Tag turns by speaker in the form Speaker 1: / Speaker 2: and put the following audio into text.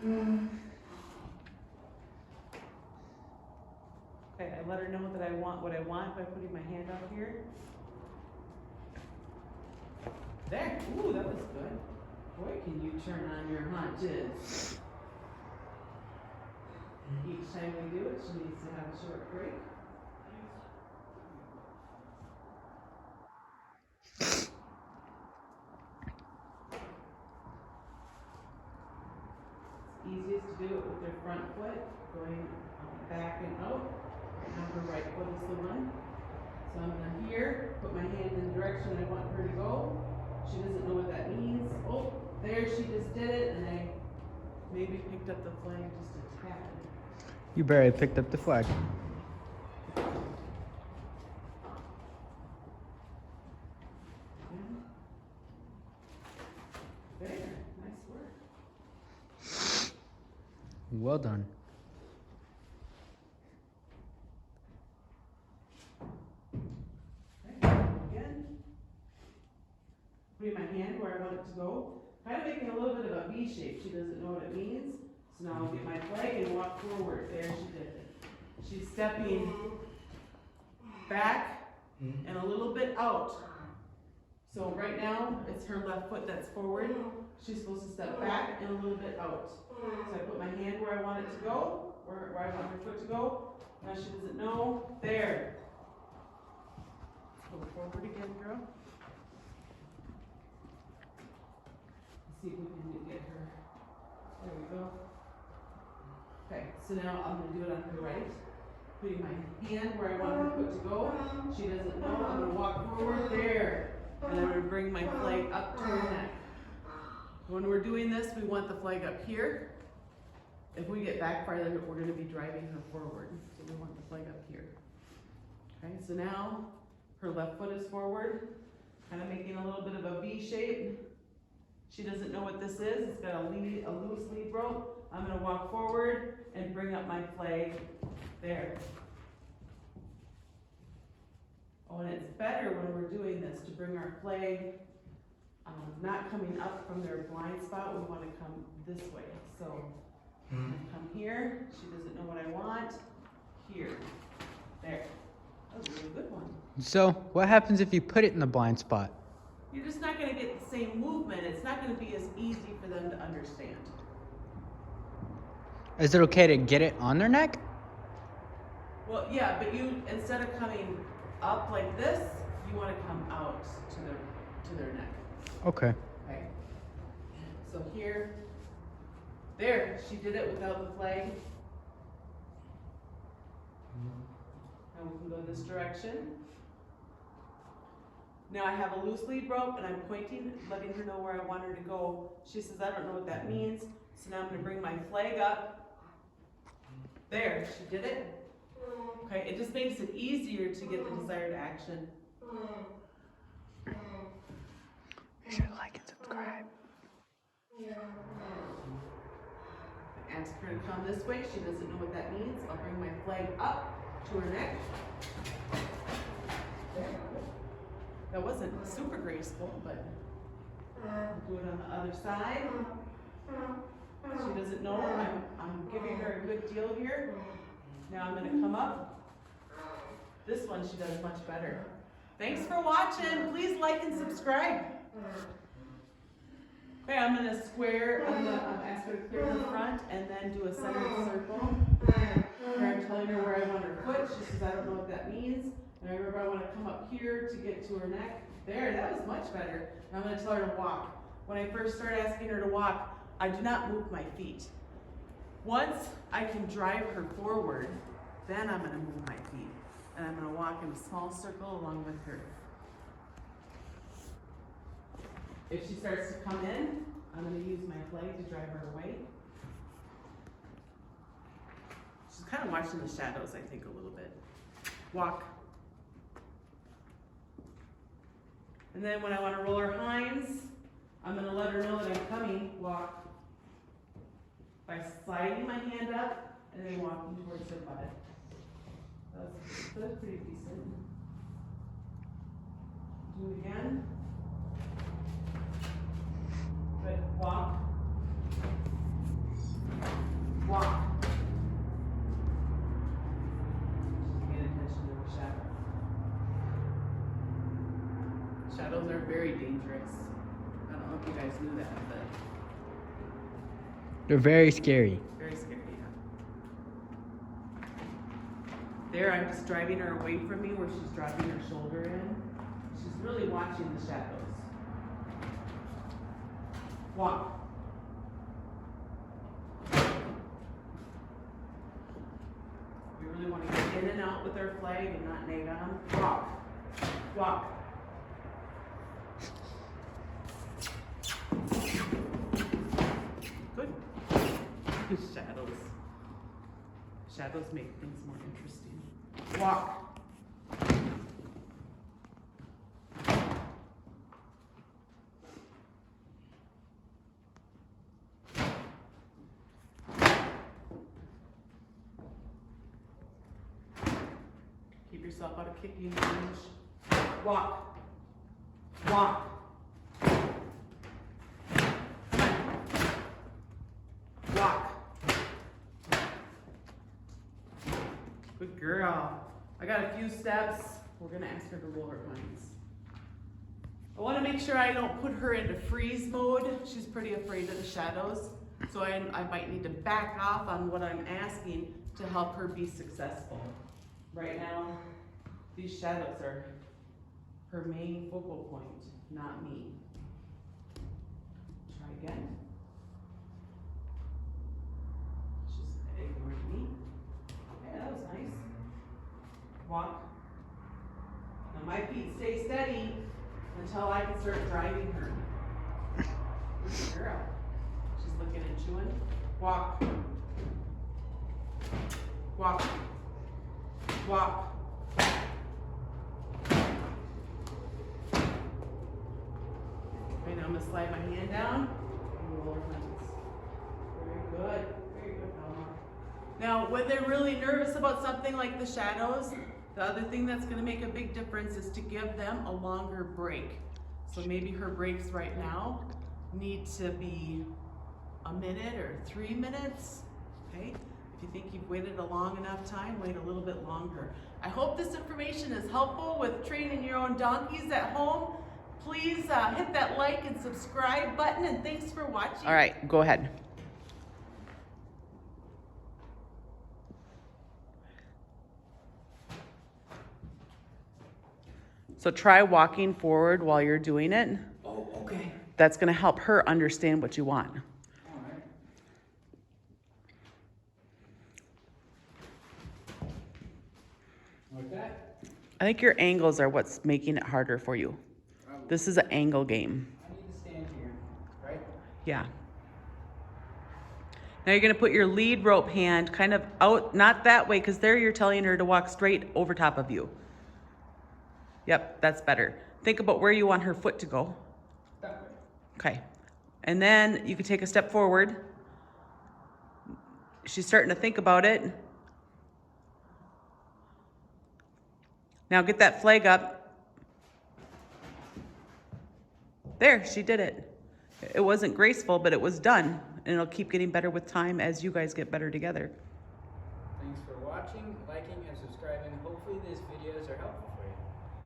Speaker 1: Okay, I let her know that I want what I want by putting my hand up here. There, ooh, that was good. Boy, can you turn on your haunches. Each time we do it, she needs to have a short break. It's easiest to do it with their front foot, going back and out. Right now her right foot is the one. So I'm gonna here, put my hand in the direction I want her to go. She doesn't know what that means. Oh, there, she just did it, and I maybe picked up the flag just a tad.
Speaker 2: You barely picked up the flag.
Speaker 1: There, nice work.
Speaker 2: Well done.
Speaker 1: Again, putting my hand where I want it to go, kind of making a little bit of a V shape. She doesn't know what it means. So now I'll get my flag and walk forward. There, she did it. She's stepping back and a little bit out. So right now, it's her left foot that's forward. She's supposed to step back and a little bit out. So I put my hand where I want it to go, where I want her foot to go. Now she doesn't know. There. Go forward again, girl. Let's see if we can get her. There we go. Okay, so now I'm going to do it on her right. Putting my hand where I want her foot to go. She doesn't know. I'm going to walk forward there. And I'm going to bring my flag up to her neck. When we're doing this, we want the flag up here. If we get back farther, we're going to be driving her forward. So we want the flag up here. Okay, so now her left foot is forward, kind of making a little bit of a V shape. She doesn't know what this is. It's got a loose lead rope. I'm going to walk forward and bring up my flag there. Oh, and it's better when we're doing this to bring our flag not coming up from their blind spot. We want to come this way. So I'm going to come here. She doesn't know what I want. Here. There. That was a really good one.
Speaker 2: So, what happens if you put it in the blind spot?
Speaker 1: You're just not going to get the same movement. It's not going to be as easy for them to understand.
Speaker 2: Is it okay to get it on their neck?
Speaker 1: Well, yeah, but you, instead of coming up like this, you want to come out to their neck.
Speaker 2: Okay.
Speaker 1: Okay. So here, there, she did it without the flag. Now we can go this direction. Now I have a loose lead rope and I'm pointing, letting her know where I want her to go. She says, I don't know what that means. So now I'm going to bring my flag up. There, she did it. Okay, it just makes it easier to get the desired action.
Speaker 2: You should like and subscribe.
Speaker 1: Ask her to come this way. She doesn't know what that means. I'll bring my flag up to her neck. There. That wasn't super graceful, but I'll do it on the other side. She doesn't know. I'm giving her a good deal here. Now I'm going to come up. This one she does much better. Thanks for watching. Please like and subscribe. Okay, I'm going to square. I'm going to ask her to clear her front and then do a centered circle. Where I'm telling her where I want her foot. She says, I don't know what that means. And I remember I want to come up here to get to her neck. There, that was much better. Now I'm going to tell her to walk. When I first start asking her to walk, I do not move my feet. Once I can drive her forward, then I'm going to move my feet. And I'm going to walk in a small circle along with her. If she starts to come in, I'm going to use my flag to drive her away. She's kind of watching the shadows, I think, a little bit. Walk. And then when I want to roll her hinds, I'm going to let her know that I'm coming. Walk. By sliding my hand up and then walking towards her butt. That's pretty decent. Do it again. Good. Walk. shadows are very dangerous. I don't know if you guys knew that, but
Speaker 2: They're very scary.
Speaker 1: very scary, yeah. There, I'm just driving her away from me where she's dropping her shoulder in. She's really watching the shadows. Walk. We really want to get in and out with our flag and not nag on them. Walk. Walk. Good. Shadows. Shadows make things more interesting. Walk. Keep yourself out of kicking range. Walk. Walk. Walk. Good girl. I got a few steps. We're gonna ask her to roll her pines. I wanna make sure I don't put her into freeze mode. She's pretty afraid of the shadows. So I might need to back off on what I'm asking to help her be successful. Right now, these shadows are her main focal point, not me. Try again. She's ignoring me. Okay, that was nice. Walk. Now my feet stay steady until I can start driving her. Good girl. She's looking and chewing. Walk. Walk. Walk. Right now I'm gonna slide my hand down and roll her hands. Very good. Very good, Alma. Now, when they're really nervous about something like the shadows, the other thing that's gonna make a big difference is to give them a longer break. So maybe her breaks right now need to be a minute or 3 minutes, okay? If you think you've waited a long enough time, wait a little bit longer. I hope this information is helpful with training your own donkeys at home. Please hit that like and subscribe button, and thanks for watching. All right, go ahead. So try walking forward while you're doing it.
Speaker 2: Oh, okay.
Speaker 1: That's gonna help her understand what you want.
Speaker 2: All right. Like that?
Speaker 1: I think your angles are what's making it harder for you. This is an angle game.
Speaker 2: I need to stand here, right?
Speaker 1: Yeah. Now you're gonna put your lead rope hand kind of out, not that way, because there you're telling her to walk straight over top of you. Yep, that's better. Think about where you want her foot to go.
Speaker 2: That way.
Speaker 1: Okay. And then you can take a step forward. She's starting to think about it. Now get that flag up. There, she did it. It wasn't graceful, but it was done. And it'll keep getting better with time as you guys get better together.
Speaker 2: Thanks for watching, liking, and subscribing. Hopefully these videos are helpful.